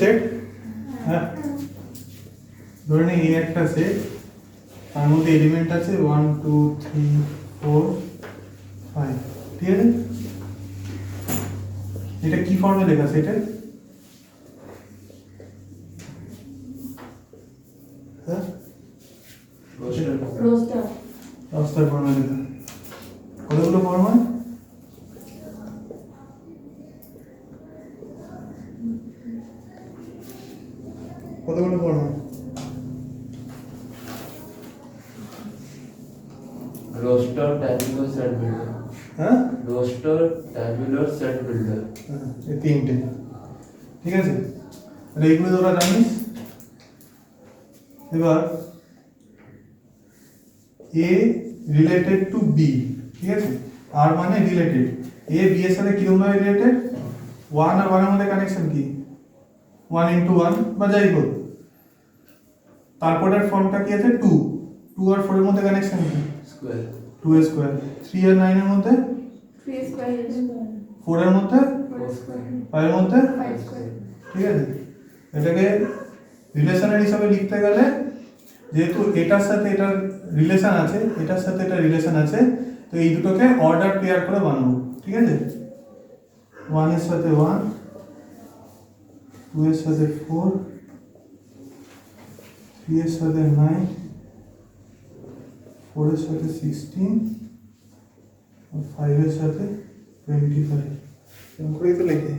Set, হ্যাঁ ধরে নিই এ একটা সেট, তার মধ্যে এলিমেন্ট আছে 1 2 3 4 5, ঠিক আছে? এটা কি ফর্মে লেখা আছে এটা? হ্যাঁ রোস্টার ফর্মে লেখা। কতগুলো ফর্ম হয়? কতগুলো ফর্ম হয়? रोस्टर टैबुलर सेट बिल्डर, হ্যাঁ रोस्टर टैबुलर सेट बिल्डर। এই তিনটে, ঠিক আছে? আর এইগুলো তোরা জানিস। এবার এ রিলেটেড টু বি, ঠিক আছে? আর মানে রিলেটেড, এ বি এর সাথে কিরকম ভাবে রিলেটেড? 1 আর 1 এর মধ্যে কানেকশন কি? 1 * 1 বা যাই হোক। তারপরের ফর্মটা কি আছে? 2 আর 4 এর মধ্যে কানেকশন কি? स्क्वायर 2 এর স্কয়ার। 3 আর 9 এর মধ্যে 3 স্কয়ার 4 এর মধ্যে 4 স্কয়ার 5 এর মধ্যে 5 স্কয়ার। ঠিক আছে? এটাকে রিলেশনাল হিসাবে লিখতে গেলে, যেহেতু এটার সাথে এটার রিলেশন আছে, এটার সাথে এটা রিলেশন আছে, তো এই দুটোকে অর্ডার পেয়ার করে বানাবো, ঠিক আছে? 1 এর সাথে 1, 2 এর সাথে 4, 3 এর সাথে 9, 4 এর সাথে 16 আর 5 এর সাথে 25, এরকম করেই তো লিখে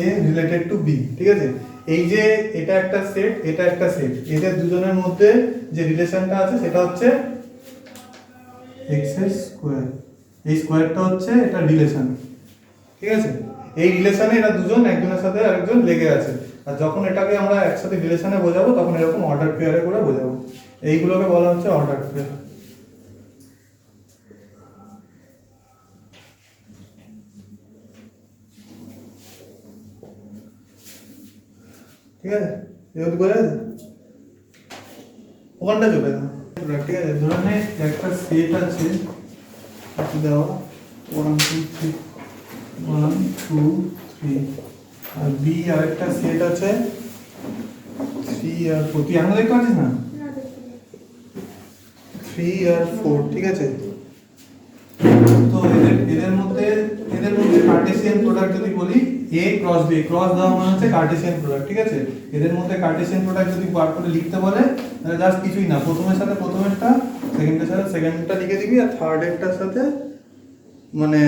এ রিলেটেড টু বি, ঠিক আছে? এই যে এটা একটা সেট, এটা একটা সেট, এদের দুজনের মধ্যে যে রিলেশনটা আছে সেটা হচ্ছে x এর স্কয়ার। এই স্কয়ারটা হচ্ছে এটা রিলেশন, ঠিক আছে? এই রিলেশনে এরা দুজন একজনের সাথে আরেকজন লেগে আছে, আর যখন এটাকে আমরা একসাথে রিলেশনে বোঝাবো তখন এরকম অর্ডার পেয়ারে করে বোঝাবো। এইগুলোকে বলা হচ্ছে অর্ডার পেয়ার, ঠিক আছে? এবার বোঝা যাচ্ছে? ওখানটা চলে না, ঠিক আছে? ধরে নে একটা সেট আছে দেওয়া 1 2 3 1 2 3, আর বি আরেকটা সেট আছে 3 আর 4, তুই এখনো দেখতে পাচ্ছিস না? 3 আর 4, ঠিক আছে? তো এদের মধ্যে কার্টেসিয়ান প্রোডাক্ট যদি বলি, a ক্রস b, ক্রস দেওয়া মানে হচ্ছে কার্টেসিয়ান প্রোডাক্ট, ঠিক আছে? এদের মধ্যে কার্টেসিয়ান প্রোডাক্ট যদি বার করে লিখতে বলে, তাহলে জাস্ট কিছুই না, প্রথমের সাথে প্রথমেরটা, সেকেন্ডের সাথে সেকেন্ডটা লিখে দিবি, আর থার্ডেরটার সাথে, মানে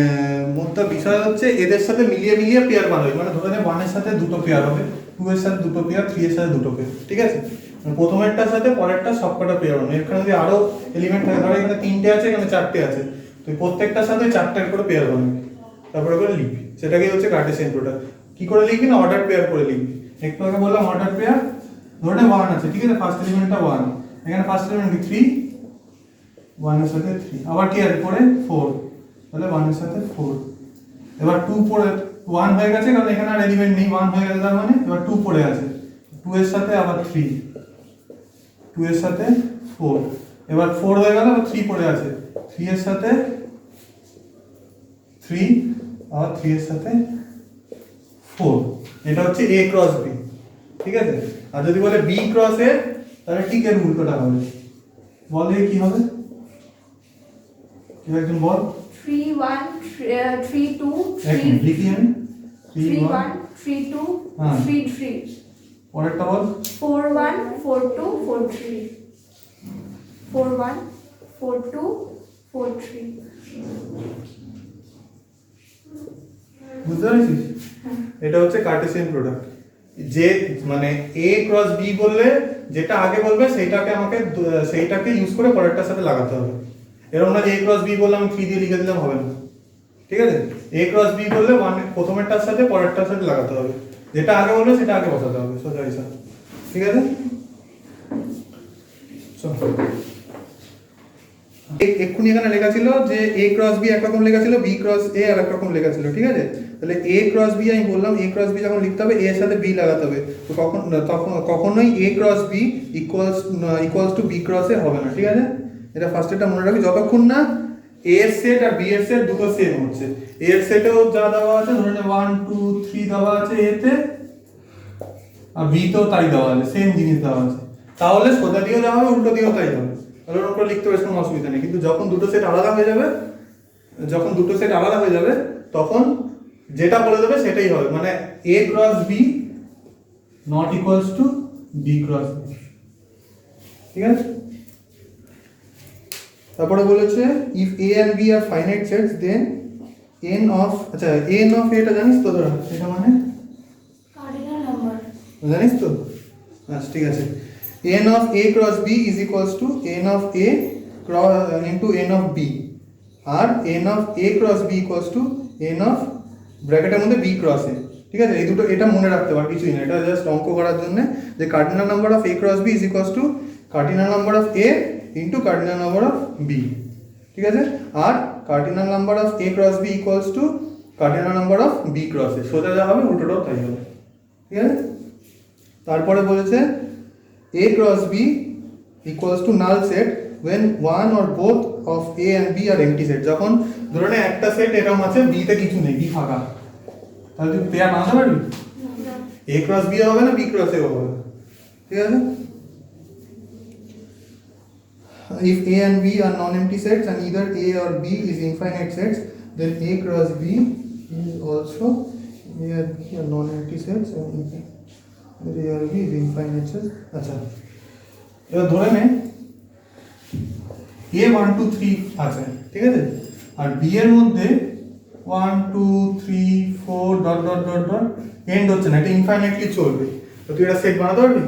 মোদ্দা বিষয় হচ্ছে এদের সাথে মিলিয়ে মিলিয়ে পেয়ার বানাবে। মানে ধরে নে 1 এর সাথে দুটো পেয়ার হবে, 2 এর সাথে দুটো পেয়ার, 3 এর সাথে দুটো পেয়ার, ঠিক আছে? প্রথমেরটার সাথে পরেরটা সবকটা পেয়ার হবে। এখানে যদি আরো এলিমেন্ট থাকে, ধরো এখানে 3টে আছে, এখানে 4টে আছে, তুই প্রত্যেকটার সাথে 4টা করে পেয়ার বানাবি, তারপরে করে লিখবি, সেটাকেই হচ্ছে কার্টেসিয়ান প্রোডাক্ট। কি করে লিখবি না, অর্ডার পেয়ার করে লিখবি। একটু আগে বললাম অর্ডার পেয়ার, ধরে নে 1 আছে, ঠিক আছে? ফার্স্ট এলিমেন্টটা 1, এখানে ফার্স্ট এলিমেন্ট কি 3, 1 এর সাথে 3, আবার কি আছে পরে 4, তাহলে 1 এর সাথে 4, এবার 2 পড়ে 1 হয়ে গেছে, কারণ এখানে আর এলিমেন্ট নেই, 1 হয়ে গেছে, তার মানে এবার 2 পড়ে আছে, 2 এর সাথে আবার 3, 2 এর সাথে 4, এবার 4 হয়ে গেল, আবার 3 পড়ে আছে, 3 এর সাথে 3, আর 3 এর সাথে 4, এটা হচ্ছে a ক্রস b, ঠিক আছে? আর যদি বলে b ক্রস a, তাহলে ঠিক এর উল্টোটা হবে। বল দেখি কি হবে, কেউ একজন বল। 3 1 3 2 এক মিনিট 3 লিখি আমি, 3 1 3 2 হ্যাঁ। 3 3 পরেরটা বল। 4 1 4 2 4 3 4 1 4 2 4 3। বুঝতে পারছিস? এটা হচ্ছে কার্টেসিয়ান প্রোডাক্ট। যে মানে a ক্রস b বললে যেটা আগে বলবে সেইটাকে ইউজ করে পরেরটার সাথে লাগাতে হবে। এরকম না যে a ক্রস b বললাম আমি 3 দিয়ে লিখে দিলাম, হবে না, ঠিক আছে? a ক্রস b বললে প্রথমেরটার সাথে পরেরটার সাথে লাগাতে হবে, যেটা আগে বলবে সেটা আগে বসাতে হবে, সোজা হিসাব, ঠিক আছে? এক্ষুনি এখানে লেখা ছিল যে a ক্রস b একরকম লেখা ছিল, b ক্রস a আর একরকম লেখা ছিল, ঠিক আছে? তাহলে a ক্রস b আমি বললাম, a ক্রস b যখন লিখতে হবে a এর সাথে b লাগাতে হবে, তো কখনোই a cross b equals to b cross a হবে না, ঠিক আছে? এটা ফার্স্ট এটা মনে রাখবি, যতক্ষণ না এ এর সেট আর বি এর সেট দুটো সেম হচ্ছে। এ এর সেটেও যা দেওয়া আছে ধরে 1 2 3 দেওয়া আছে এ তে, আর বি তেও তাই দেওয়া আছে, সেম জিনিস দেওয়া আছে। তাহলে সোজা দিয়েও যাওয়া হবে, উল্টো দিয়েও তাই হবে, তাহলে ওর উপরে লিখতে বেশ কোনো অসুবিধা নেই। কিন্তু যখন দুটো সেট আলাদা হয়ে যাবে, তখন যেটা বলে দেবে সেটাই হবে, মানে A cross B not equals to B cross B. ঠিক আছে, তারপরে বলেছে if A and B are finite sets then n of, আচ্ছা এন অফ এটা জানিস তো তোরা, এটা মানে কার্ডিনাল নাম্বার। জানিস তো? আচ্ছা ঠিক আছে, n of a cross b is equals to n of a cross into n of b, R n of a cross b equals to n of ব্র্যাকেটের মধ্যে b cross a। ঠিক আছে, এই দুটো এটা মনে রাখতে পার, কিছুই না, এটা জাস্ট অঙ্ক করার জন্য যে cardinal number of a cross b is equals to cardinal number of a into cardinal number of b। ঠিক আছে, আর cardinal number of a cross b equals to cardinal number of b cross a, সোজা যা হবে উল্টোটাও তাই হবে। ঠিক আছে, তারপরে বলেছে a cross b equals to null set when one or both of a and b are empty set। যখন ধরে নে একটা সেট এরকম আছে, b তে কিছু নেই, b ফাঁকা, তাহলে তুই পেয়ার বানাতে পারবি? a cross b হবে না, b cross a হবে। ঠিক আছে, if a and b are non-empty sets and either a or b is infinite sets, then a cross b is also a and b are non-empty sets and a or b is infinite sets। আচ্ছা, এবার ধরে নে a 1 2 3 আছে, ঠিক আছে, আর b এর মধ্যে 1 2 3 4 dot dot dot dot end হচ্ছে না, এটা ইনফাইনাইটলি চলবে, তো তুই এটা সেট বানাতে পারবি?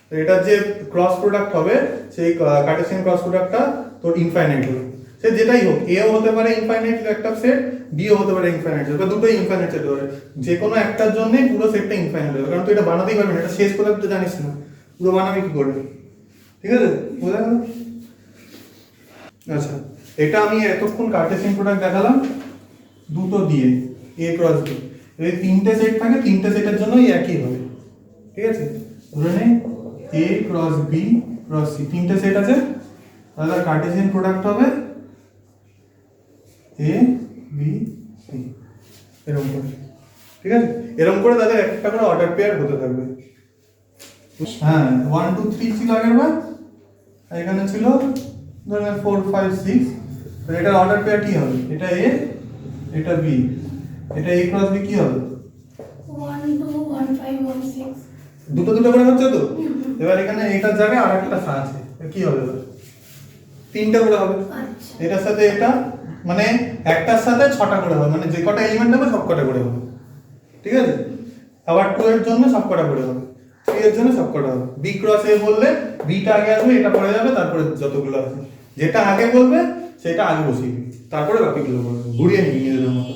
তো এটার যে ক্রস প্রোডাক্ট হবে, সেই কার্টেসিয়ান ক্রস প্রোডাক্টটা তোর ইনফাইনাইট হবে, সে যেটাই হোক, এও হতে পারে ইনফাইনাইট একটা সেট, বিও হতে পারে ইনফাইনাইট সেট, বা দুটোই ইনফাইনাইট সেট হবে, যে কোনো একটার জন্যই পুরো সেটটা ইনফাইনাইট হবে, কারণ তুই এটা বানাতেই পারবি না, এটা শেষ করে তো জানিস না, পুরো বানাবি কি করে? ঠিক আছে, বোঝা গেল? আচ্ছা, এটা আমি এতক্ষণ কার্টেসিয়ান প্রোডাক্ট দেখালাম দুটো দিয়ে, এ ক্রস বি। এই তিনটে সেট থাকে, তিনটে সেটের জন্যই একই হবে। ঠিক আছে, ধরে নে এ ক্রস বি ক্রস সি, তিনটে সেট আছে, তাহলে কার্টেসিয়ান প্রোডাক্ট হবে এ বি সি, এরকম করে। ঠিক আছে, এরকম করে তাদের একটা করে অর্ডার পেয়ার হতে থাকবে। হ্যাঁ, 1 2 3 ছিল আগের বার, এখানে ছিল ধরেন 4 5 6, তো এটা অর্ডার পেয়ার কি হবে? এটা এ, এটা বি, এটা এ ক্রস বি কি হবে? 1 2 1 5 1 6। দুটো দুটো করে হচ্ছে তো। এবার এখানে এটার জায়গায় আরেকটা আছে, কি হবে? তিনটা করে হবে। আচ্ছা, এটার সাথে এটা, মানে একটার সাথে 6টা করে হবে, মানে যে কটা এলিমেন্ট হবে সব কটা করে হবে। ঠিক আছে, আবার 2 এর জন্য সব কটা করে হবে, 3 এর জন্য সব কটা হবে। বি ক্রস এ বললে বিটা আগে আসবে, এটা পরে যাবে, তারপরে যতগুলো আছে যেটা আগে বলবে সেটা আগে বসিয়ে দিবি, তারপরে বাকিগুলো বলবে, ঘুরিয়ে নিবি নিজেদের মতো।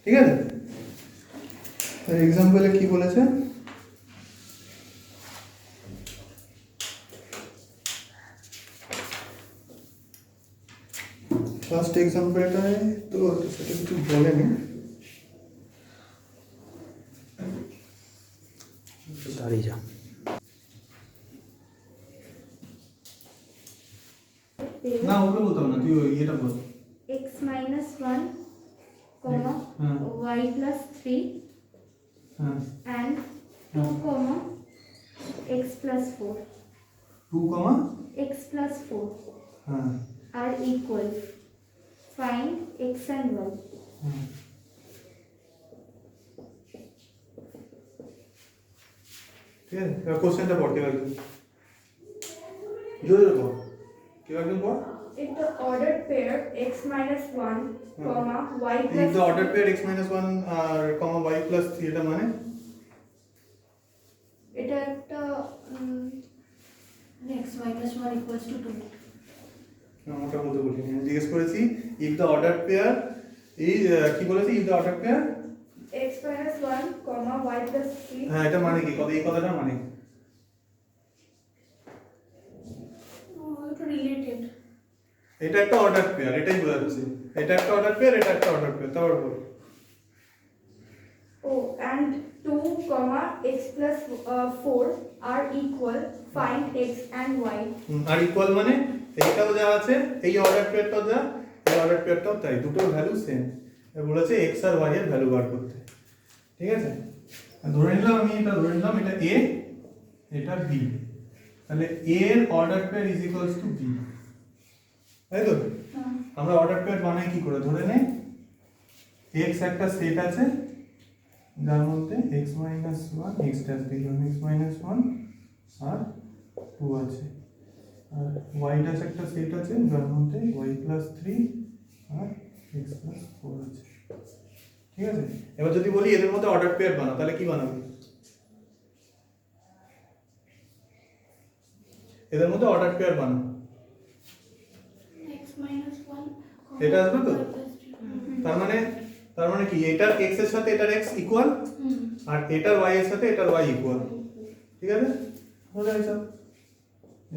ঠিক আছে, এক্সাম্পলে কি বলেছে? ফার্স্ট এক্সাম্পলটায় তো সেটা কিছু বলেনি, দাঁড়িয়ে যা। না ওগুলো বলতাম না, তুই ওই এটা বল। x minus 1 comma হ্যাঁ। y plus 3 হ্যাঁ, and 2 comma x plus 4 2, x plus 4 হ্যাঁ, are equal. Find x and y. হ্যাঁ। ঠিক আছে, এবার কোশ্চেনটা পড়, কেউ একজন জোরে পড়, কেউ একজন পড়। If the ordered pair x minus 1 comma y If plus the ordered pair x minus 1 comma y plus 3, এটা মানে এটা একটা x minus 1 equals to 2. না, ওটা বলতে বলিনি, আমি জিজ্ঞেস করেছি if the ordered pair is কি বলেছি, if the ordered pair, x minus 1 comma y plus 3. হ্যাঁ এটা মানে কি, এই কথাটা মানে কি? এটা রিলেটেড। এটা একটা অর্ডার পেয়ার, এটাই বোঝাচ্ছে, এটা একটা অর্ডার পেয়ার, এটা একটা অর্ডার পেয়ার, তারপর বল। Oh, and 2 comma x plus 4 are equal. Find x and y. আর ইকুয়াল মানে এইটাও যা আছে, এই অর্ডার পেয়ারটাও যা, এই অর্ডার পেয়ারটাও তাই, দুটোর ভ্যালু সেম। বলেছে এক্স আর ওয়াই এর ভ্যালু বার করতে, ঠিক আছে। ধরে নিলাম আমি এটা ধরে নিলাম এটা এ, এটা বি, তাহলে এ এর order pair is equals to B, তাই তো? আমরা অর্ডার পেয়ার বানাই কি করে? ধরে নে এক্স একটা সেট আছে যার মধ্যে x minus one, x dash দিলাম এক্স মাইনাস ওয়ান আর টু আছে, আর ওয়াই ড্যাশ একটা সেট আছে যার মধ্যে ওয়াই প্লাস থ্রি আর এক্স প্লাস ফোর আছে, ঠিক আছে। এবার যদি বলি এদের মধ্যে অর্ডার পেয়ার বানাও, তাহলে কি বানাবে? এদের মধ্যে অর্ডার পেয়ার বানাও, x minus 1 এটা আসবে তো? তার মানে কি এটার x এর সাথে এটার x ইকুয়াল আর এটার y এর সাথে এটার y ইকুয়াল, ঠিক আছে। হলো হিসাব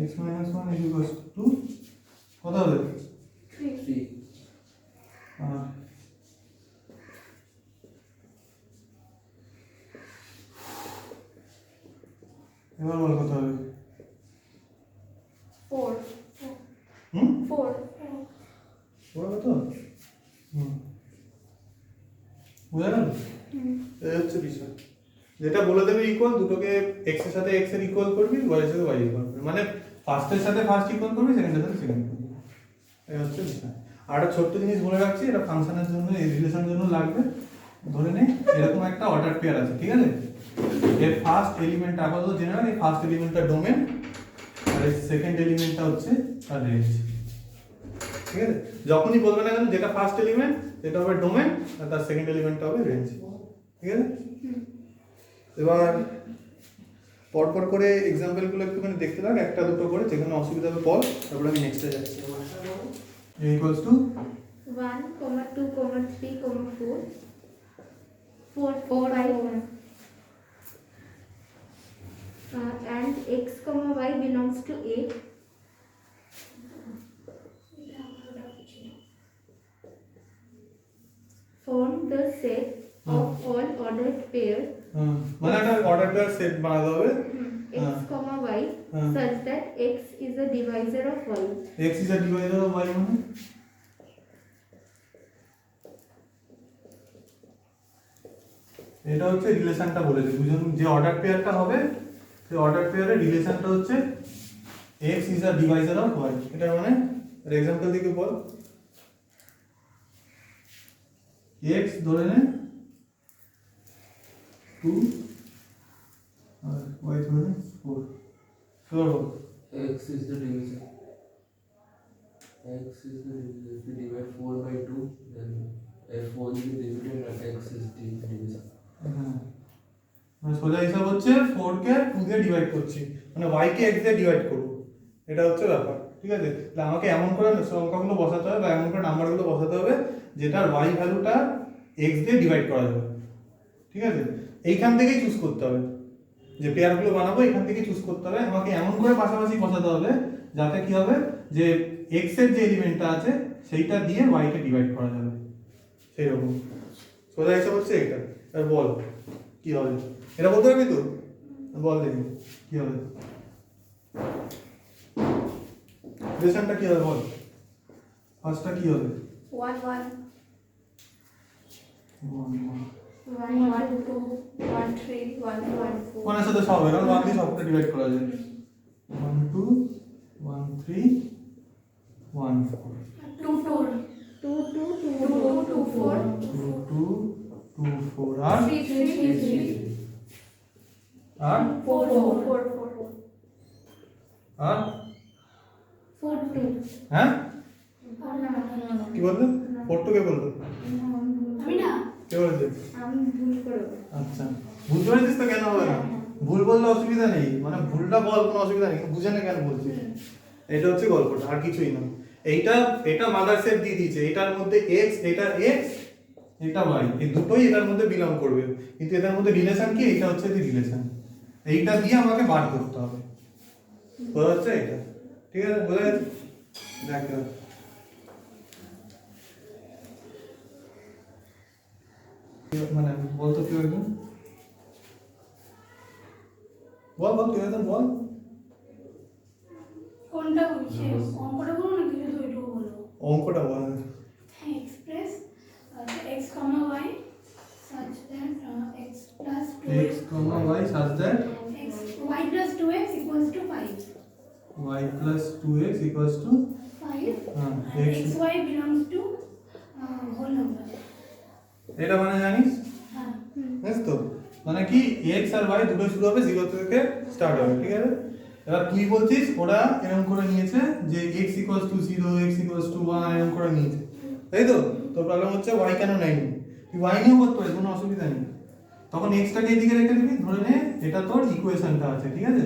x minus 1 is equals to 2, কত হবে? 3. আর এবার বল কত হবে? 4 4 কত? বুঝা গেল? এই হচ্ছে বিষয়, যেটা বলে দেবে ইকুয়াল, দুটোকে x এর সাথে x এর ইকুয়াল করবি, y এর সাথে y ইকুয়াল করবি, মানে ফার্স্টের সাথে ফার্স্ট ইকুয়াল করবি, সেকেন্ডের সাথে সেকেন্ড ইকুয়াল করবি, এই হচ্ছে বিষয়। আর একটা ছোট্ট জিনিস বলে রাখছি, এটা ফাংশনের জন্য, এই রিলেশনের জন্য লাগবে। ধরে নে এরকম একটা অর্ডার পেয়ার আছে, ঠিক আছে। এর ফার্স্ট এলিমেন্ট আপাতত জেনারেল, এই ফার্স্ট এলিমেন্টটা ডোমেন আর এই সেকেন্ড এলিমেন্টটা হচ্ছে তার রেঞ্জ, ঠিক আছে। যখনই বলবে না কেন যেটা ফার্স্ট এলিমেন্ট সেটা হবে ডোমেন আর তার সেকেন্ড এলিমেন্টটা হবে রেঞ্জ, ঠিক আছে। এবার পরপর করে এক্সাম্পলগুলো একটুখানি দেখতে থাক, একটা দুটো করে, যেখানে অসুবিধা হবে বল, তারপরে আমি নেক্সটে যাচ্ছি। a equals to 1, 2, 3, 4 4 5 1 and x, y belongs to A. Form the set of all ordered pairs মানে একটা অর্ডার পেয়ার সেট বানাতে হবে x, y such that x is a divisor of y. x is a divisor of y, মানে এটা হচ্ছে রিলেশনটা বলেছে, দুজন যে অর্ডার পেয়ারটা হবে সেই অর্ডার পেয়ারের রিলেশনটা হচ্ছে x is a divisor of y। এটা মানে এর एग्जांपल দিকে বল। x ধরে নে 2 আর y ধরে নে 4, এবার বল। X is the divisor. X is the divisor. If you divide 4 by 2, then 4 is the dividend and x is the divisor. হ্যাঁ, মানে সোজা হিসাব হচ্ছে 4 কে 2 দিয়ে ডিভাইড করছি, মানে y কে x দিয়ে ডিভাইড করব, এটা হচ্ছে ব্যাপার, ঠিক আছে। তাহলে আমাকে এমন করে সংখ্যাগুলো বসাতে হবে বা এমন করে নাম্বারগুলো বসাতে হবে যেটার y ভ্যালুটা x দিয়ে ডিভাইড করা যাবে, ঠিক আছে। এইখান থেকেই চুজ করতে হবে, যে পেয়ারগুলো বানাবো এখান থেকে চুজ করতে হবে, আমাকে এমন করে পাশাপাশি বসাতে হবে যাতে কি হবে যে x এর যে এলিমেন্টটা আছে সেইটা দিয়ে y কে ডিভাইড করা যাবে, সেই রকম সোজা হিসাব হচ্ছে এটা। আর বল কি হবে, এটা বলতে পারবি তো? বল দেখি কি হবে, রিলেশনটা কি হবে বল, ফার্স্টটা কি হবে? 1 1 1 1 2 1 3 1 1 4 1 এর সাথে সব হবে, কারণ 1 দিয়ে সবটা ডিভাইড করা যায়। 1 2 1 3 1 4 2 4 2 2 2 2 4 2 2 2 4 আর 3 3 3 আর 4 4 আর 4 2 হ্যাঁ কি বললে? 4 কে বললো? আমি না কে বলেছে? আমি ভুল করে আচ্ছা, বুঝতে পারছিস তো কেন হবে না? ভুল বললে অসুবিধা নেই, মানে ভুলটা বল, কোনো অসুবিধা নেই, বুঝে না কেন বলছিস। এটা হচ্ছে গল্পটা, আর কিছুই না। এটা মাদার সেট দিয়ে দিয়েছে, এটার মধ্যে x, এটা x, এটা y, এই দুটোই এটার মধ্যে বিলং করবে, কিন্তু এটার মধ্যে রিলেশন কি? এটা হচ্ছে দি রিলেশন, এইটা দিয়ে আমাকে বার করতে হবে, বোঝা যাচ্ছে এটা? ঠিক আছে, বোঝা যাচ্ছে? দেখ মানে বলতো কেউ একজন বল বল কেউ একজন বল। কোনটা বলছিস? অঙ্কটা বলো না, কিছু তো এটুকু বলো। অঙ্কটা বল, comma y such that x plus 2x x comma y such that y plus 2x equals to 5. y plus 2x equals to 5 হ্যাঁ and x xy belongs to whole number. এটা মানে জানিস হ্যাঁ বুঝছ তো মানে কি x আর y দুটো শুরু হবে 0 থেকে স্টার্ট হবে ঠিক আছে এবার তুই বলছিস ওরা এরকম করে নিয়েছে যে x 0 x 1 এরকম করে নিয়েছে তাই তো তোর প্রবলেম হচ্ছে y কেন নেয়নি তুই y নিয়েও করতে পারিস কোনো অসুবিধা নেই তখন x টাকে এদিকে রেখে দিবি ধরে নে এটা তোর ইকুয়েশনটা আছে ঠিক আছে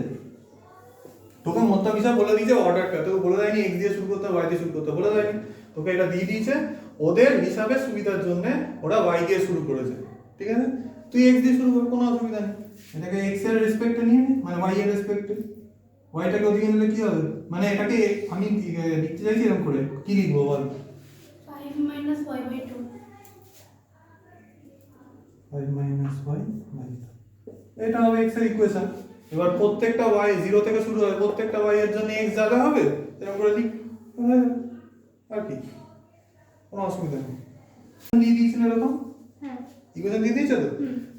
তোকে মধ্য বিষয় বলে দিয়েছে অর্ডারটা তোকে বলে দেয়নি x দিয়ে শুরু করতে y দিয়ে শুরু করতে বলে দেয়নি তোকে এটা দিয়ে দিয়েছে ওদের হিসাবে সুবিধার জন্য ওরা y দিয়ে শুরু করেছে ঠিক আছে তুই x দিয়ে শুরু কর কোনো অসুবিধা নেই এটাকে x এর রেসপেক্টে নিয়ে নে মানে y এর রেসপেক্টে y টাকে ওদিকে নিলে কি হবে মানে এটাকে আমি লিখতে চাইছি এরকম করে কি লিখবো বল 5 minus y by 2. 5 minus y by 2 এটা হবে x এর ইকুয়েশন এবার প্রত্যেকটা y 0 থেকে শুরু হবে প্রত্যেকটা y এর জন্য x জায়গা হবে এরকম করে লিখ আর কি কোনো অসুবিধা নেই দিয়ে দিয়েছিল এরকম হ্যাঁ ইকুয়েশন দিয়ে দিয়েছে তো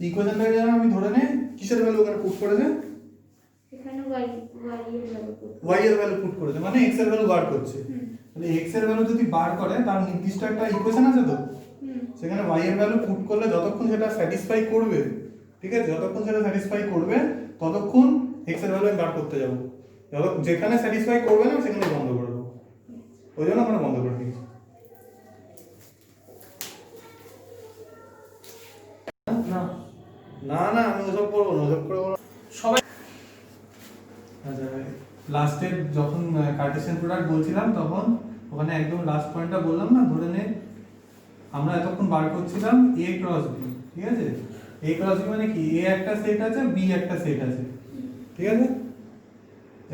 ইকুয়েশনটাকে যেন আমি ধরে নে কিসের ভ্যালু ওখানে পুট করেছে এখানে y এর ভ্যালু y এর ভ্যালু পুট করেছে মানে x এর ভ্যালু বার করছে তাহলে x এর ভ্যালু যদি বার করে তার নির্দিষ্ট একটা ইকুয়েশন আছে তো সেখানে y এর ভ্যালু পুট করলে যতক্ষণ সেটা স্যাটিসফাই করবে ঠিক আছে যতক্ষণ সেটা স্যাটিসফাই করবে ততক্ষণ x এর ভ্যালু আমি বার করতে যাব যেখানে স্যাটিসফাই করবে না সেখানে বন্ধ করে দেবো ওই জন্য আমরা বন্ধ করে দিয়েছি না না না আমি ওসব করবো না ওসব করবো না সবাই আচ্ছা লাস্টে যখন কার্টেসিয়ান প্রোডাক্ট বলছিলাম তখন ওখানে একদম লাস্ট পয়েন্টটা বললাম না ধরে নে আমরা এতক্ষণ বার করছিলাম a ক্রস b ঠিক আছে a ক্রস b মানে কি a একটা সেট আছে b একটা সেট আছে ঠিক আছে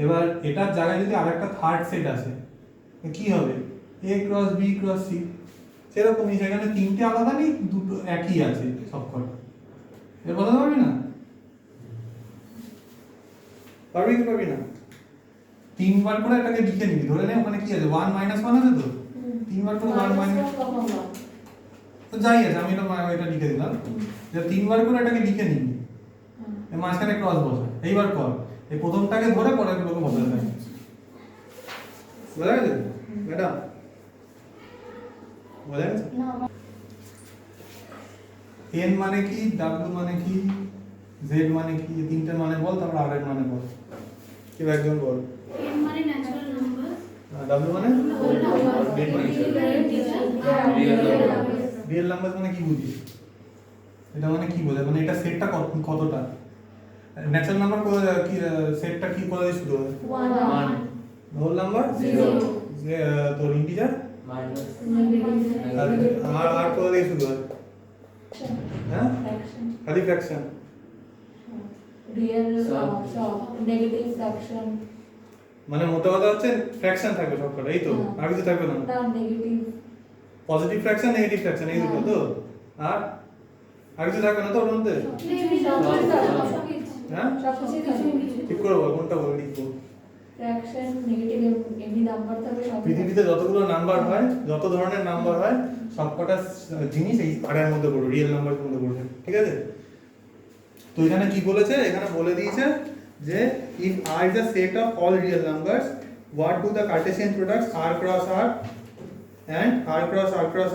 এবার এটার জায়গায় যদি আরেকটা থার্ড সেট আসে কি হবে a cross b cross c সেরকমই সেখানে তিনটে আলাদা নেই দুটো একই আছে সবকটা এর বলতে পারবি না পারবি কি পারবি না তিনবার করে এটাকে লিখে নিবি ধরে নে ওখানে কি আছে 1 1 আছে তো তিনবার করে 1 তো যাই আছে আমি এটা লিখে দিলাম যে তিনবার করে এটাকে লিখে নিবি এর মাঝখানে ক্রস বসা এইবার কর এই প্রথমটাকে ধরে পরের গুলোকে বদলে দেয় বুঝা গেছে ম্যাডাম বুঝা গেছে n মানে কি w মানে কি z মানে কি এই তিনটে মানে বল তারপর r এর মানে বল কি একজন বল n মানে ন্যাচারাল নাম্বার, w মানে হোল নাম্বার, z মানে রিয়েল নাম্বার মানে কি বুঝিস এটা মানে কি বোঝায় মানে এটা সেটটা কতটা ন্যাচারাল নাম্বার কি সেটটা কি করে দিয়ে শুরু হয় 1 হোল নাম্বার 0 যে তোর ইন্টিজার minus আর করে দিয়ে শুরু হয় হ্যাঁ খালি ফ্র্যাকশন real negative fraction মানে মোটা কথা হচ্ছে ফ্র্যাকশন থাকবে সবকটা এই তো আর কিছু থাকবে না negative positive fraction negative fraction এই দুটো তো আর কিছু থাকবে না তো ওর মধ্যে হ্যাঁ ঠিক করে বল কোনটা বল লিখবো fraction negative এমনি নাম্বার থাকবে সব পৃথিবীতে যতগুলো নাম্বার হয় যত ধরনের নাম্বার হয় সবকটা জিনিস এই আড়ার মধ্যে পড়বে রিয়েল নাম্বারের মধ্যে পড়বে ঠিক আছে তো এখানে কি বলেছে এখানে বলে দিয়েছে যে if r is a set of all real numbers what do the Cartesian products r cross r and r cross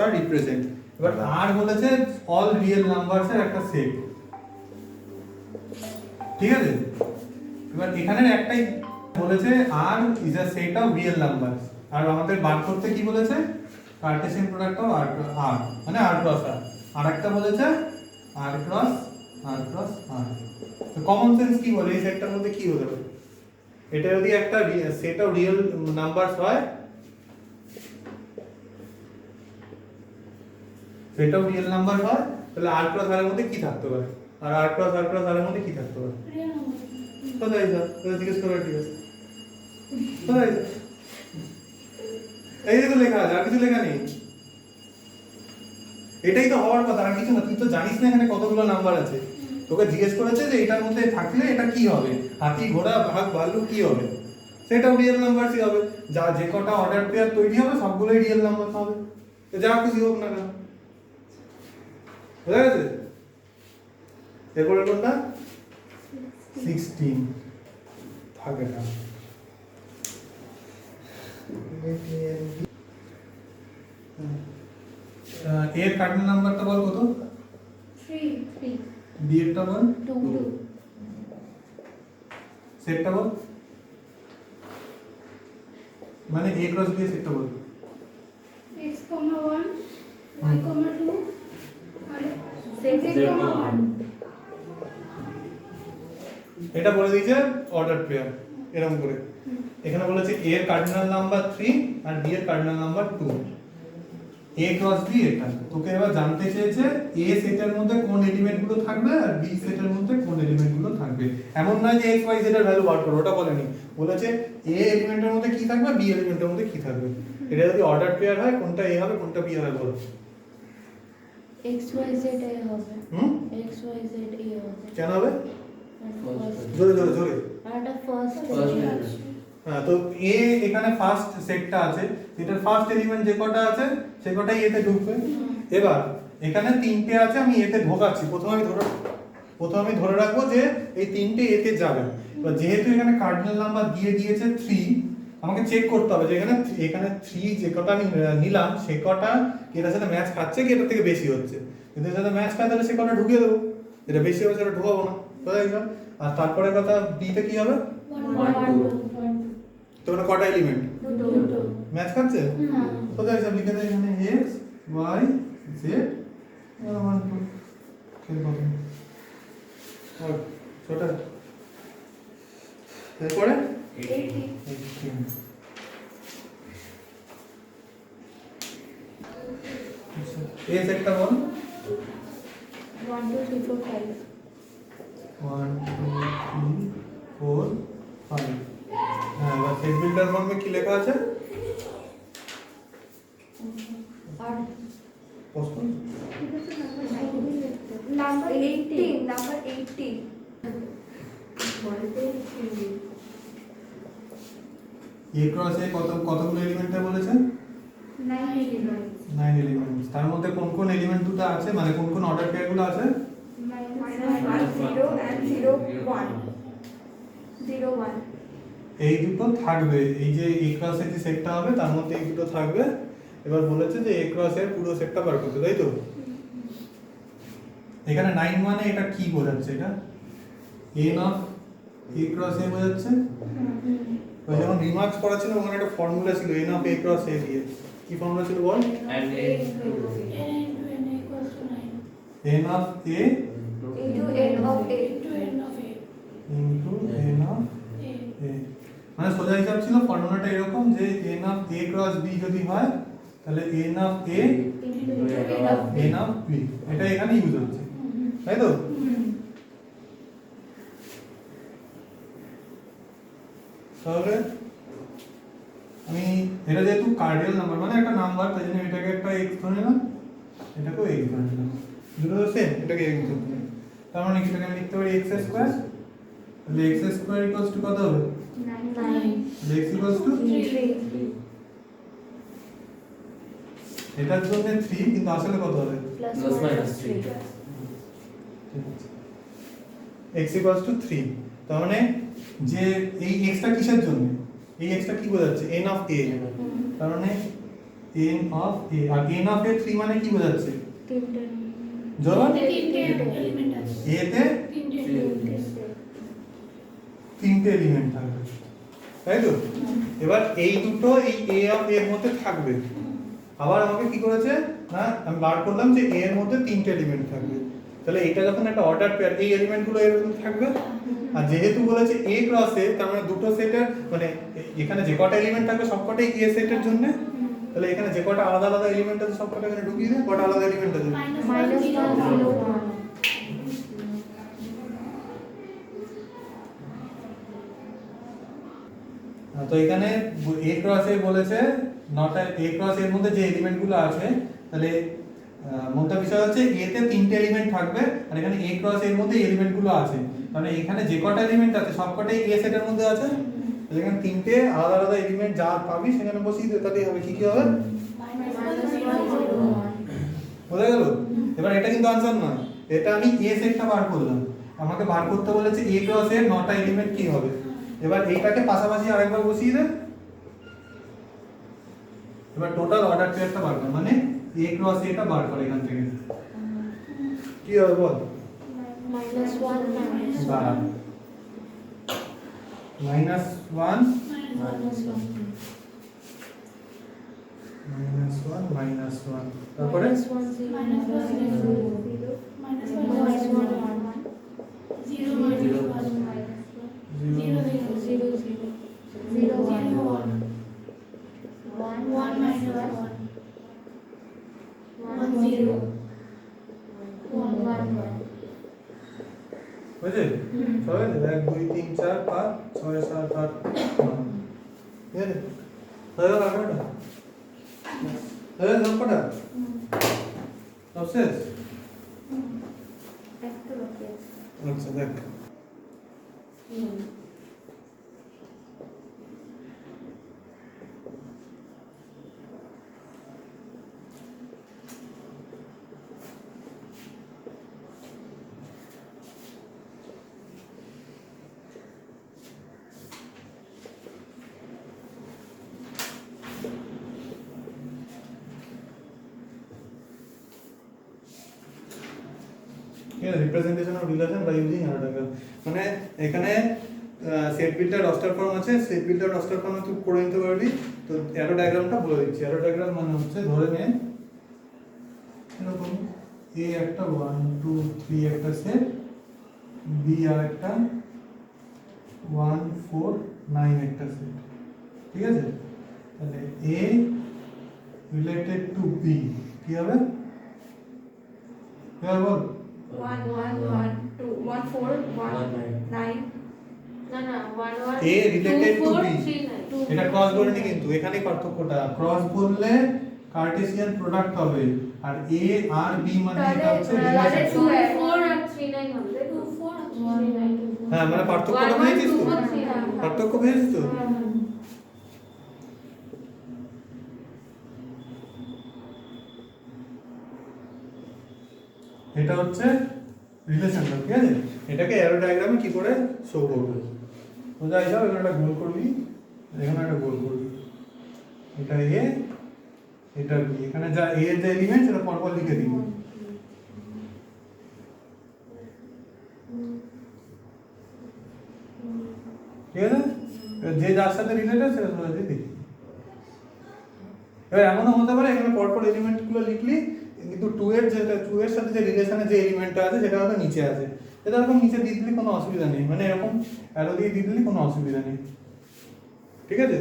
r represent এবার r বলেছে all real numbers এর একটা সেট ঠিক আছে এবার এখানে একটাই বলেছে r is a set of real numbers আর আমাদের বার করতে কি বলেছে কার্টেসিয়ান প্রোডাক্ট অফ r মানে r cross r আর একটা বলেছে r cross r তো কমন সেন্স কি বলে এই সেটটার মধ্যে কি হতে পারে এটা যদি একটা সেট অফ রিয়েল নাম্বারস হয় সেট অফ রিয়েল নাম্বার হয় তাহলে r cross r এর মধ্যে কি থাকতে পারে আর r cross r এর মধ্যে কি থাকতে পারে real number. কোথায় যা তোরা জিজ্ঞেস করার ঠিক আছে কোথায় যা এই তো লেখা আছে আর কিছু লেখা নেই এটাই তো হওয়ার কথা আর কিছু না তুই তো জানিস না এখানে কতগুলো নাম্বার আছে তোকে জিজ্ঞেস করেছে যে এটার মধ্যে থাকলে এটা কি হবে হাতি ঘোড়া বাঘ ভাল্লুক কি হবে সেটাও রিয়েল নাম্বারই হবে যা যে কটা অর্ডার পেয়ার তৈরি হবে সবগুলোই রিয়েল নাম্বার হবে তো যা খুশি হোক না কেন বুঝা গেছে? এরপরে কোনটা 16 থাকে না। এর কার্ডিনাল নাম্বারটা বল কত? 3 বি এরটা বল, 2 সেটটা বল, মানে a ক্রস b এর সেটটা বল। x, 1, y, 2, আর Z, z, 1. এটা বলে দিয়েছে অর্ডার পেয়ার এরকম করে। এখানে বলেছে a এর কার্ডিনাল নাম্বার 3 আর b এর cardinal number 2। a cross b এটা তোকে এবার জানতে চেয়েছে a সেটের মধ্যে কোন এলিমেন্টগুলো থাকবে আর b সেটের মধ্যে কোন এলিমেন্টগুলো থাকবে। এমন নয় যে x y z এর ভ্যালু বার করো, ওটা বলেনি। বলেছে a এলিমেন্টের মধ্যে কি থাকবে, b এলিমেন্টের মধ্যে কি থাকবে। এটা যদি অর্ডার পেয়ার হয় কোনটা a হবে কোনটা b হবে বল। x y z এ হবে, হুম x y z এ হবে, কেন হবে? First. জোরে জোরে জোরে। আর এটা ফার্স্ট হ্যাঁ, তো a এখানে ফার্স্ট সেটটা আছে, এটার ফার্স্ট এলিমেন্ট যে কটা আছে সে কটাই এতে ঢুকবে। এবার এখানে তিনটে আছে, আমি এতে ঢোকাচ্ছি। প্রথমে আমি ধরে রাখবো যে এই তিনটে এতে যাবে। এবার যেহেতু এখানে কার্ডিনাল নাম্বার দিয়ে দিয়েছে 3, আমাকে চেক করতে হবে যে এখানে 3 যে কটা আমি নিলাম সে কটা এটার সাথে ম্যাচ খাচ্ছে কি এটার থেকে বেশি হচ্ছে। যদি এর সাথে ম্যাচ খায় তাহলে সে কটা ঢুকিয়ে দেবো, যেটা বেশি হবে সেটা ঢোকাবো না। বুঝা গেল? আর তারপরে কথা বি তে কি হবে? 1 তো মানে কটা এলিমেন্ট 2 ম্যাচ খাচ্ছে? হ্যাঁ কোথায় সব লিখে দেয় এখানে x y z 1 2 খেল কত আর ছোটা এরপরে 18 এই সেটটা বল। 1 2 3 4 5 1 2 3 4 5। হ্যাঁ, এবার সেট বিল্ডার ফর্মে কি লেখা আছে? আর পোস্ট করুন। নাম্বার 18 a ক্রস a কতগুলো এলিমেন্টটা বলেছে? 9 এলিমেন্টস। তার মধ্যে কোন কোন এলিমেন্ট দুটো আছে, মানে কোন কোন অর্ডার পেয়ারগুলো আছে? -1 0 and 0 1 0 1 এই দুটো থাকবে। এই যে a ক্রস এর যে সেটটা হবে তার মধ্যে এই দুটো থাকবে। এবার বলেছে যে a ক্রস এর পুরো সেটটা বার করতে, তাই তো? এখানে 9 মানে এটা কি বোঝাচ্ছে? এটা n of a cross a বোঝাচ্ছে। ওই যখন রিমার্কস করা ছিল ওখানে একটা ফর্মুলা ছিল n of a cross a দিয়ে। কি ফর্মুলা ছিল বল? and a n into n equals to 9. n of a into n of a Into n of a. Into n of A. a। মানে সোজা হিসাব ছিল ফর্মুলাটা এরকম যে n of a cross b যদি হয় তাহলে n of a n of b, এটা এখানে ইউজ হচ্ছে, তাই তো? তাহলে আমি এটা যেহেতু কার্ডিয়াল নাম্বার মানে একটা নাম্বার, তাই জন্য এটাকে একটা x ধরে নিলাম, এটাকেও x ধরে নিলাম। দুটো তো সেম, এটাকে x ধরে নিলাম। তার মানে কি এটাকে আমি লিখতে পারি x স্কয়ার। তাহলে x স্কয়ার ইকুয়ালস টু কত হবে? 9 x ইকুয়ালস টু 3 এটার জন্য 3 কিন্তু আসলে কত হবে? Plus Plus minus 3 x equals to 3। তার মানে যে এই x টা কিসের জন্য? এই x টা কি বোঝাচ্ছে? n of a। তার মানে n অফ a, আর n অফ a 3 মানে কি বোঝাচ্ছে? জবাব তিনটে element আছে। a তে তিনটে তিনটে এলিমেন্ট থাকবে, তাই তো? এবার এই দুটো এই a অফ a এর মধ্যে থাকবে। আবার আমাকে কি করেছে না, আমি বার করলাম যে a এর মধ্যে তিনটে এলিমেন্ট থাকবে। তাহলে এটা যখন একটা অর্ডার পেয়ার, এই এলিমেন্টগুলো এর মধ্যে থাকবে। আর যেহেতু বলেছে a ক্রস a, তার মানে দুটো সেটের মানে এখানে যে কটা এলিমেন্ট থাকবে সবকটাই a সেটের জন্য। তাহলে এখানে যে কটা আলাদা আলাদা এলিমেন্ট আছে সবকটা এখানে ঢুকিয়ে দেয়। কটা আলাদা এলিমেন্ট আছে? minus 1 0 1 তো এখানে a ক্রস a বলেছে নটা a ক্রস এর মধ্যে যে এলিমেন্টগুলো আছে, তাহলে মোদ্দা বিষয় হচ্ছে a তে তিনটে এলিমেন্ট থাকবে আর এখানে a ক্রস এর মধ্যে এলিমেন্টগুলো আছে। মানে এখানে যে কটা এলিমেন্ট আছে সবকটাই a সেটের মধ্যে আছে। তাহলে এখানে তিনটে আলাদা আলাদা এলিমেন্ট যা পাবি সেখানে বসিয়ে দে, তাহলেই হবে। কি কি হবে? minus 1 0 1 বোঝা গেল? এবার এটা কিন্তু আনসার নয়, এটা আমি এ সেটটা বার করলাম, আমাকে বার করতে বলেছে এ ক্রস এর 9টা এলিমেন্ট কি হবে। এবার এইটাকে পাশাপাশি আরেকবার বসিয়ে দেন, এবার টোটাল অর্ডার পেয়ারটা বার কর, মানে এ ক্রস এটা বার করে এখান থেকে কি হবে বল। মাইনাস ওয়ান মাইনাস দাঁড়া, -1 মাইনাস ওয়ান -1 তারপরে minus one zero Minus one, zero. Minus Minus one, one zero. One one Zero, minus one. Zero, zero. Zero zero zero one Zero, one. One One minus one. One One, zero. One one one বুঝলে সবাই 1 2 3 4 5 6 7 8 9 ঠিক আছে হয়ে গেল আরেকটা হয়ে গেল সবকটা সব শেষ। একটা বাকি আছে আচ্ছা দেখ representation of relation by using arrow diagram, মানে এখানে সেট বিল্ডার রস্টার ফর্ম আছে, সেট বিল্ডার রস্টার ফর্ম তুই করে নিতে পারবি। তো অ্যারো ডায়াগ্রামটা বলে দিচ্ছি, অ্যারো ডায়াগ্রাম মানে হচ্ছে ধরে নে এরকম এ একটা 1 2 3 একটা সেট, বি আর একটা 1 4 9 একটা সেট, ঠিক আছে। তাহলে এ রিলেটেড টু বি কি হবে, কি হবে বল। 1 1 1 2 1 4 1 9 না না one one A related to B. 2 এটা ক্রস বলনি কিন্তু এখানেই পার্থক্যটা, ক্রস বললে কার্টেসিয়ান প্রোডাক্ট হবে আর এ আর বি মানে এটা হচ্ছে তাহলে relation। 2 4 আর 3 9 হবে তাই তো? 2, 4, 3 9 2 হ্যাঁ মানে পার্থক্যটা বুঝেছিস তো, পার্থক্য বুঝেছিস তো। এটা হচ্ছে রিলেশনটা, ঠিক আছে। এটাকে অ্যারো ডায়াগ্রামে কি করে শো করবে, বোঝা যাবে। এখানে একটা গোল করবি, এখানে একটা গোল করবি, এটা এ এটা বি, এখানে যা এ এর যে এলিমেন্ট সেটা পরপর লিখে দিবি, ঠিক আছে। এবার যে যার সাথে রিলেটেড সেটা সোজা দিয়ে লিখি। এবার এমনও হতে পারে এখানে পরপর এলিমেন্টগুলো লিখলি কিন্তু 2 এর যেটা 2 এর সাথে যে রিলেশনে যে এলিমেন্টটা আছে সেটা হয়তো নিচে আছে, এটা এরকম নিচে দিয়ে দিলে কোনো অসুবিধা নেই, মানে এরকম অ্যারো দিয়ে দিলে কোনো অসুবিধা নেই, ঠিক আছে।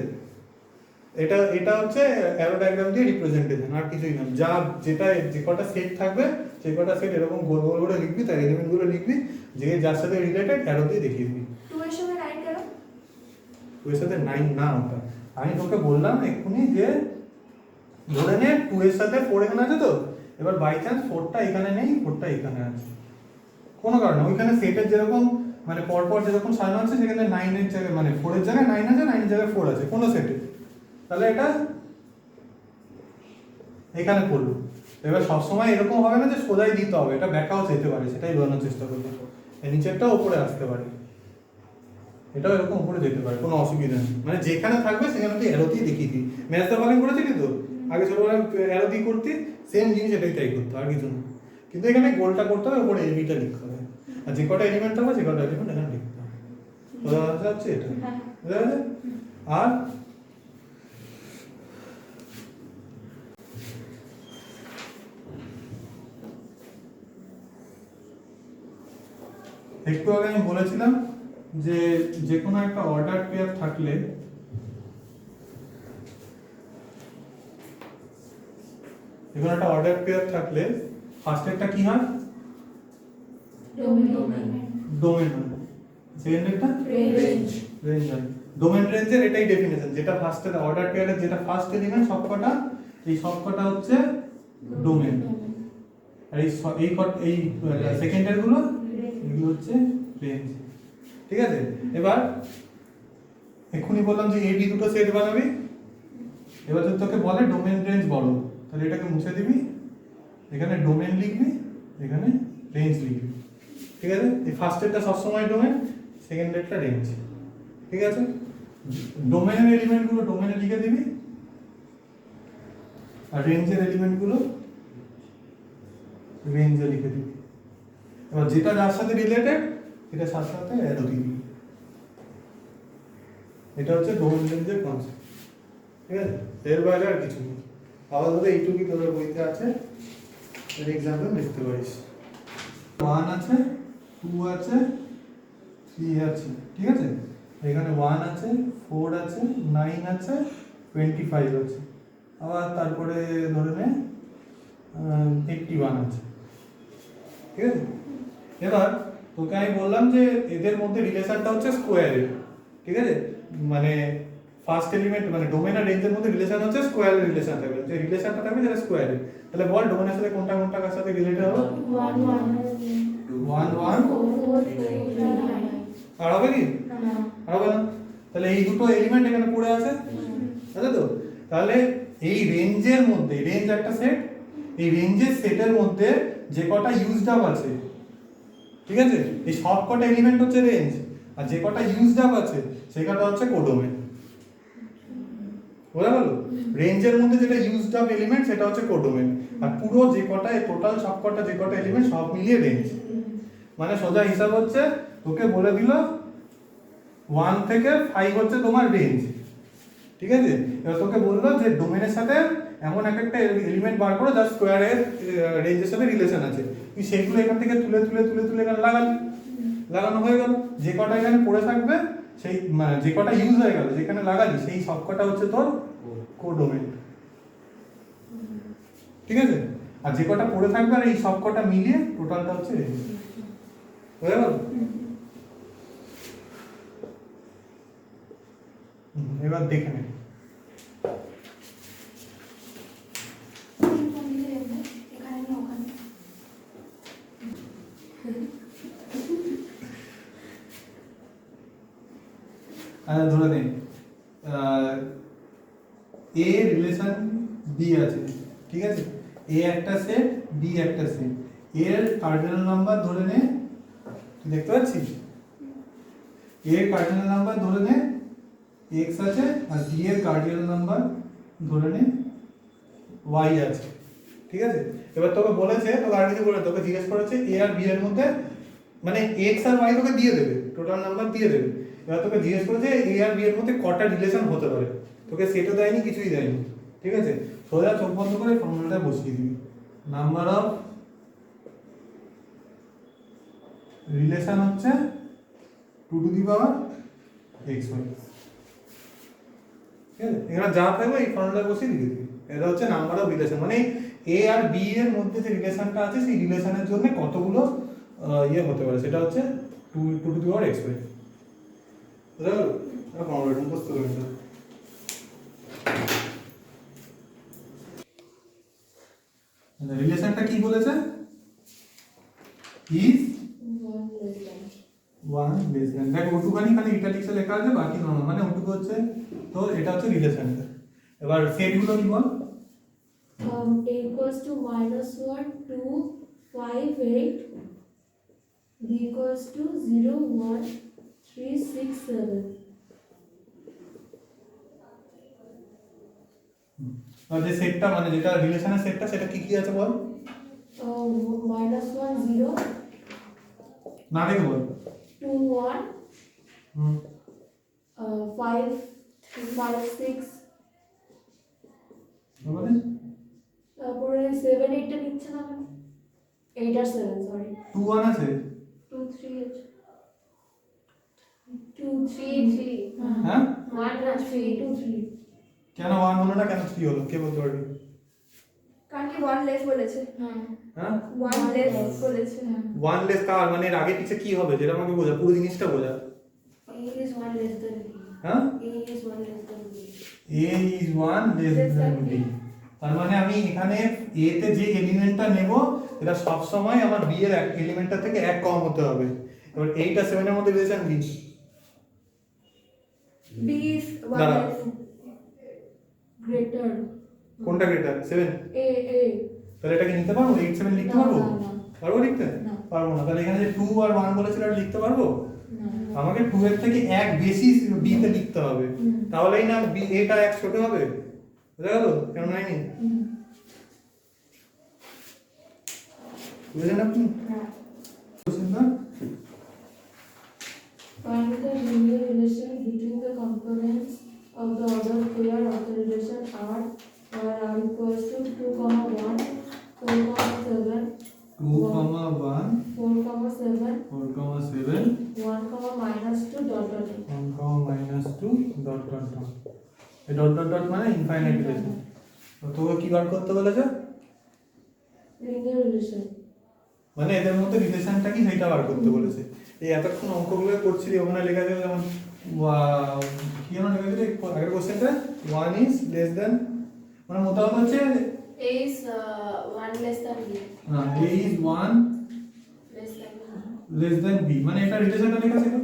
এটা এটা হচ্ছে অ্যারো ডায়াগ্রাম দিয়ে রিপ্রেজেন্টেশন, আর কিছুই না। যা যেটা যে কটা সেট থাকবে সেই কটা সেট এরকম গোল গোল করে লিখবি, তার এলিমেন্টগুলো লিখবি, যে যার সাথে রিলেটেড অ্যারো দিয়ে দেখিয়ে দিবি। 2 এর সঙ্গে 9 কেন? 2 এর সাথে 9 না, ওটা আমি তোকে বললাম এক্ষুনি যে ধরে নে 2 এর সাথে 4 এখানে আছে তো, এবার বাই চান্স 4টা এখানে নেই, 4টা এখানে আছে, কোনো কারণে ওইখানে সেটের যেরকম মানে পরপর যেরকম সাজানো আছে সেখানে 9 এর জায়গায় মানে 4 এর জায়গায় 9 আছে, 9 এর জায়গায় 4 আছে কোনো সেটে, তাহলে এটা এখানে পড়লো। এবার সবসময় এরকম হবে না যে সোজাই দিতে হবে, এটা ব্যাকাও যেতে পারে, সেটাই বোঝানোর চেষ্টা করবো। এই নিচেরটাও উপরে আসতে পারে, এটাও এরকম উপরে যেতে পারে, কোনো অসুবিধা নেই। মানে যেখানে থাকবে সেখানে তুই অ্যারো দিয়ে দেখিয়ে দিই। ম্যাথ তো ভালো করেছিলি তো, আগে ছোটবেলায় অ্যারো দিয়ে করতি, সেম জিনিস এটাই তাই করতে আর কিছু না। কিন্তু এখানে গোলটা করতে হবে, উপরে এবিটা লিখতে হবে, আর যে কটা এলিমেন্ট থাকবে যে কটা এলিমেন্ট এখানে লিখতে হবে। বোঝা যাচ্ছে এটা, বুঝা গেছে। আর একটু আগে আমি বলেছিলাম যে যে কোনো একটা অর্ডার পেয়ার থাকলে এখানে একটা অর্ডার পেয়ার থাকলে ফার্স্ট একটা কি হয়, ডোমেন ডোমেন হয়, সেকেন্ড একটা রেঞ্জ রেঞ্জ হয়। ডোমেন রেঞ্জের এটাই ডেফিনেশন, যেটা ফার্স্টের অর্ডার পেয়ারের যেটা ফার্স্ট এলিমেন্ট সবকটা, এই সবকটা হচ্ছে ডোমেন, আর এই সেকেন্ডের গুলো এগুলো হচ্ছে রেঞ্জ, ঠিক আছে। এবার এক্ষুনি বললাম যে এবি দুটো সেট বানাবি, এবার যদি তোকে বলে ডোমেন রেঞ্জ বড়, তাহলে এটাকে মুছে দিবি, এখানে ডোমেন লিখবি, এখানে রেঞ্জ লিখবি, ঠিক আছে? এই ফার্স্টেরটা সবসময় ডোমেন, সেকেন্ডেরটা রেঞ্জ, ঠিক আছে? ডোমেনের এলিমেন্টগুলো ডোমেনে লিখে দিবি, আর রেঞ্জের এলিমেন্টগুলো রেঞ্জে লিখে দিবি। এবার যেটা যার সাথে রিলেটেড এটা সাথে সাথে অ্যারো দিবি। এটা হচ্ছে ডোমেন রেঞ্জের কনসেপ্ট, ঠিক আছে? এর বাইরে আর কিছু নেই। আপাতত এইটুকুই তোদের বইতে আছে, এর এক্সাম্পল লিখতে পারিস। 1 আছে, 2 আছে, 3 আছে, ঠিক আছে? এখানে 1 আছে, 4 আছে, 9 আছে, 25 আছে, আবার তারপরে ধরে নে 81 আছে, ঠিক আছে? এবার তোকে আমি বললাম যে এদের মধ্যে রিলেশনটা হচ্ছে স্কোয়ারের, ঠিক আছে? মানে ফার্স্ট এলিমেন্ট মানে ডোমেন আর রেঞ্জের মধ্যে রিলেশন হচ্ছে স্কোয়ারের রিলেশন থাকবে, যে রিলেশনটা থাকবে যেটা স্কোয়ারের। তাহলে বল ডোমেনের সাথে কোনটা কোনটা কার সাথে রিলেটেড হবে? 1 1 1 1 4 3 9 আর হবে কি? আর হবে না। তাহলে এই দুটো এলিমেন্ট এখানে পড়ে আছে, আছে তো? তাহলে এই রেঞ্জের মধ্যে, রেঞ্জ একটা সেট, এই রেঞ্জের সেটের মধ্যে যে কটা ইউজড আপ আছে, ঠিক আছে? এই সব কটা এলিমেন্ট হচ্ছে রেঞ্জ, আর যে কটা ইউজড আপ আছে সে কটা হচ্ছে কোডোমেন। বোঝা গেল? রেঞ্জের মধ্যে যেটা ইউজড আপ এলিমেন্ট সেটা হচ্ছে কোডোমেন, আর পুরো যে কটা টোটাল সব কটা যে কটা এলিমেন্ট সব মিলিয়ে রেঞ্জ। মানে সোজা হিসাব হচ্ছে তোকে বলে দিল 1 থেকে 5 হচ্ছে তোমার রেঞ্জ, ঠিক আছে? এবার তোকে বললো যে ডোমেনের সাথে এমন একটা এলিমেন্ট বার করো যার স্কোয়ারের রেঞ্জের সাথে রিলেশন আছে, তুই সেইগুলো এখান থেকে তুলে তুলে তুলে তুলে এখানে লাগালি, লাগানো হয়ে গেল। যে কটা এখানে পড়ে থাকবে সেই যে কটা ইউজ হয়ে গেল যেখানে লাগালি সেই সব কটা হচ্ছে তোর কোডোমেন, ঠিক আছে? আর যে কটা পড়ে থাকবে আর এই সব কটা মিলিয়ে টোটালটা হচ্ছে রেঞ্জ। হয়ে গেল? এবার দেখে নে। এখানে না ওখানে ধরে নে এ রিলেশন বি আছে, ঠিক আছে? এ একটা সেট, বি একটা সেট, এর কার্ডিনাল নাম্বার ধরে নে, তুই দেখতে পাচ্ছিস? এর কার্ডিনাল নাম্বার ধরে নে x আছে, আর বি এর কার্ডিনাল নাম্বার ধরে নে y আছে, ঠিক আছে? এবার তোকে বলেছে, তোকে আর কিছু বলে, তোকে জিজ্ঞেস করেছে এ আর বি এর মধ্যে মানে x আর y তোকে দিয়ে দেবে, টোটাল নাম্বার দিয়ে দেবে। এবার তোকে জিজ্ঞেস করেছে এ আর বি এর মধ্যে কটা রিলেশন হতে পারে, তোকে সেটও দেয়নি, কিছুই দেয়নি, ঠিক আছে? সোজা চোখ বন্ধ করে ফর্মুলাটা বসিয়ে দিবি, নাম্বার অফ রিলেশন হচ্ছে 2 to the power x y, ঠিক আছে? এখানে যা থাকবে এই ফর্মুলা বসিয়ে দিয়ে দিবি। এটা হচ্ছে নাম্বার অফ রিলেশন, মানে এ আর বি এর মধ্যে যে রিলেশনটা আছে সেই রিলেশনের জন্য কতগুলো ইয়ে হতে পারে সেটা হচ্ছে 2 to the power x y। বুঝা গেল? এটা ফর্মুলাটা মুখস্থ করে নিতে হবে। রিলেশনটা কি বলেছে? ইজ 1 লেস দ্যান, দেখো ওটুখানি খালি ইটালিক্সে লেখা আছে, বাকি নর্মাল, মানে ওটুকু হচ্ছে তো এটা হচ্ছে রিলেশনটা। এবার সেটগুলো কি বল? A equals to -1 2 5 8, B equals to 0 1 3 6 7. আর যে সেটটা মানে যেটা রিলেশনের সেটটা সেটা কি কি আছে বল? -1 0 না দেখে বল। 2 1 হুম 5 5 6, তারপরে তারপরে 7 8 টা নিচ্ছে না কেন? 8 আর 7 সরি 2 1 আছে। 2 3 আছে 2 3 3 হ্যাঁ 1 আর 3 2 3 কেন 1 হলো না, কেন 3 হলো, কে বলতে পারবি? কারণ কি 1 লেস বলেছে, হ্যাঁ হ্যাঁ 1 লেস বলেছে। 1 লেস কার মানে এর আগে পিছে কি হবে যেটা আমাকে বোঝা, পুরো জিনিসটা বোঝা। A is 1 less than B. হ্যাঁ A is 1 less than B. a is 1 less than b, তার মানে আমি এখানে a তে যে এলিমেন্টটা নেব এটা সব সময় আমার b এর এলিমেন্টটা থেকে এক কম হতে হবে। এবার 8 আর 7 এর মধ্যে রিলেশন কি? B is 1 দাঁড়া। less. Greater. কোনটা গ্রেটার? 7? A A. তাহলে এটাকে নিতে পারবো 8 7 লিখতে না, পারবো না, না। পারবো লিখতে না। পারবো না তাহলে এখানে যে 2 আর 1 বলেছিল এটা লিখতে পারবো না। আমাকে 2 এর থেকে এক বেশি b তে লিখতে হবে হুম। তাহলেই না b এটা এক ছোট হবে বুঝা গেল কেন নাইনি হুম। বুঝলেন আপনি হ্যাঁ। বুঝছেন না Find the linear relation between the components of the order pair of the relation R, where R equals to 2, 1, 4, 7, 2, 1 4, 7, 4, 7 1, minus 2, dot, dot, dot. 1, minus 2 dot dot dot এই ডট ডট ডট মানে ইনফাইনাইট রিলেশন তোকে কি বার করতে বলেছে Linear relation. মানে এদের মধ্যে রিলেশনটা কি সেটা বার করতে বলেছে এই এতক্ষণ অঙ্কগুলো করছিলি ওখানে লেখা ছিল যেমন কি যেন লেখা ছিল আগের কোশ্চেনটা 1 ইজ লেস দ্যান মানে মোটামুটি হচ্ছে A is 1 less than B. a is 1 Less than B. Less than b মানে এটা রিলেশনটা লেখা ছিল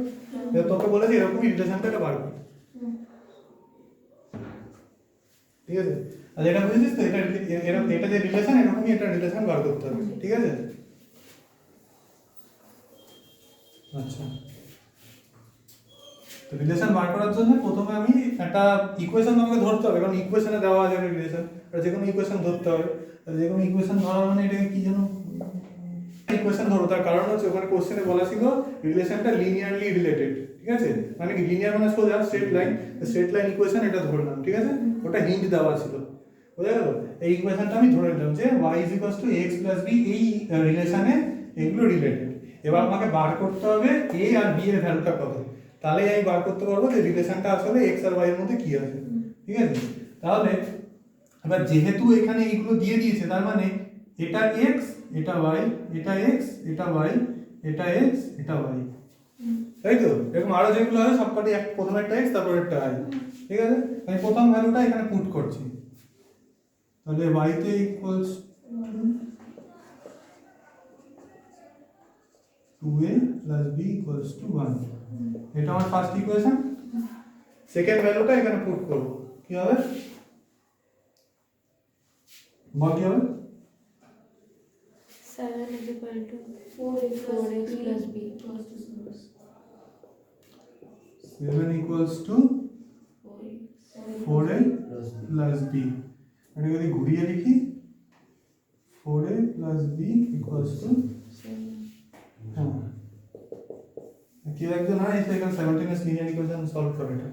এবার তোকে বলেছে এরকমই রিলেশনটা এটা বার কর ঠিক আছে আর এটা বুঝেছিস তো এটা এটা যে রিলেশন এরকমই এটা রিলেশন বার করতে হবে ঠিক আছে আচ্ছা তো রিলেশন বার করার জন্য প্রথমে আমি একটা ইকুয়েশন আমাকে ধরতে হবে কারণ ইকুয়েশনে দেওয়া আছে একটা রিলেশন আর যে কোনো ইকুয়েশন ধরতে হবে আর যে কোনো ইকুয়েশন ধরা মানে এটাকে কি যেন ইকুয়েশন ধরো তার কারণ হচ্ছে ওখানে কোশ্চেনে বলা ছিল রিলেশনটা লিনিয়ারলি রিলেটেড ঠিক আছে মানে কি লিনিয়ার মানে সোজা স্ট্রেট লাইন ইকুয়েশন এটা ধরলাম ঠিক আছে ওটা হিন্ট দেওয়া ছিল বুঝা গেল এই ইকুয়েশনটা আমি ধরে নিলাম যে y x b এই রিলেশনে এগুলো রিলেটেড এবার আমাকে বার করতে হবে a আর b এর ভ্যালুটা কত তাহলে আমি বার করতে পারবো যে রিলেশনটা আসলে x আর y এর মধ্যে কি আছে ঠিক আছে তাহলে এবার যেহেতু এখানে এইগুলো দিয়ে দিয়েছে তার মানে এটা x এটা y এটা x এটা y এটা x এটা y তাই তো এরকম আরো যেগুলো আছে সবকটি প্রথমে একটা x তারপর একটা y ঠিক আছে আমি প্রথম ভ্যালুটা এখানে পুট করছি তাহলে y তে equals 2a plus b equals to 1 এটা আমার ফার্স্ট ইকুয়েশন সেকেন্ড ভ্যালুটা এখানে পুট করব কি হবে বল কি হবে 7 is equal to 4x 4x plus B. equals to 6. 7 equals to 4a plus b এটা যদি ঘুরিয়ে লিখি 4a plus b equals to হ্যাঁ কি একজন না এসে এখানে 17 এর লিনিয়ার ইকুয়েশন সলভ করে এটা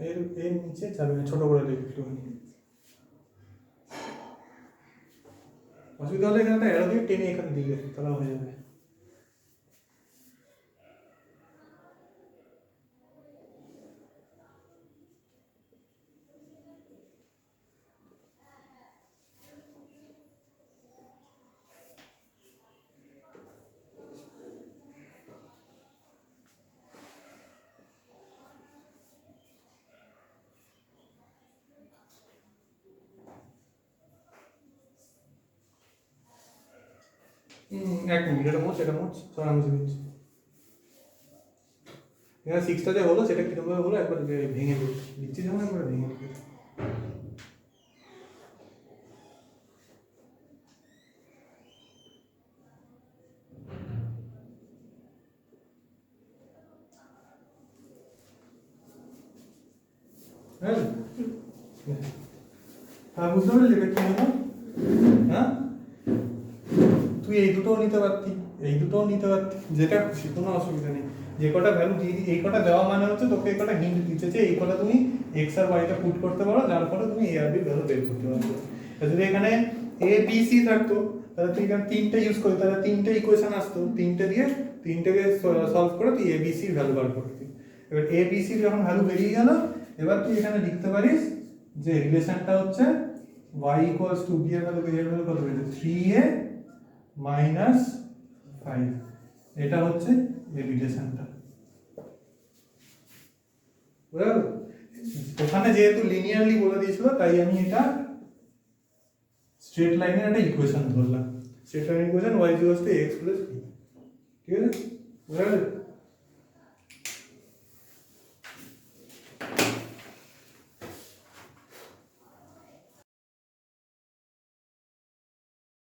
এর নিচে যাবে না ছোট করে লিখি একটু অসুবিধা হলে এখানে অ্যারো দিয়ে টেনে এখানে দিয়ে তাহলে হয়ে যাবে এক মিনিট এটা মোট সব আমি দিচ্ছি এখানে 6টা যে হলো সেটা কিরকম ভাবে হলো একবার ভেঙে দিচ্ছি যেমন একবার ভেঙে দিচ্ছি হ্যাঁ বুঝতে পারলি এটা কি হলো হ্যাঁ তুই এই দুটোও নিতে পারতি যেটা খুশি কোনো অসুবিধা নেই যে কটা ভ্যালু দিয়ে এই কটা দেওয়া মানে হচ্ছে তোকে এই কটা হিন্ট দিচ্ছে যে এই কটা তুমি x আর y তে পুট করতে পারো যার ফলে তুমি a আর b ভ্যালু বের করতে পারবে যদি এখানে a b c থাকতো তাহলে তুই এখানে তিনটে ইউজ করতি তাহলে তিনটে ইকুয়েশন আসতো তিনটেকে সলভ করে তুই a b c ভ্যালু বার করতি এবার a b c যখন ভ্যালু বেরিয়ে গেল এবার তুই এখানে লিখতে পারিস যে রিলেশনটা হচ্ছে y equals to b এর ভ্যালু কত বেরিয়েছে 3a minus 5 এটা হচ্ছে এই রিলেশনটা বুঝা গেল? ওখানে যেহেতু লিনিয়ারলি বলে দিয়েছিল তাই আমি এটা স্ট্রেট লাইনের একটা ইকুয়েশন ধরলাম। Straight line equation y = x + b, ঠিক আছে? বুঝা গেল?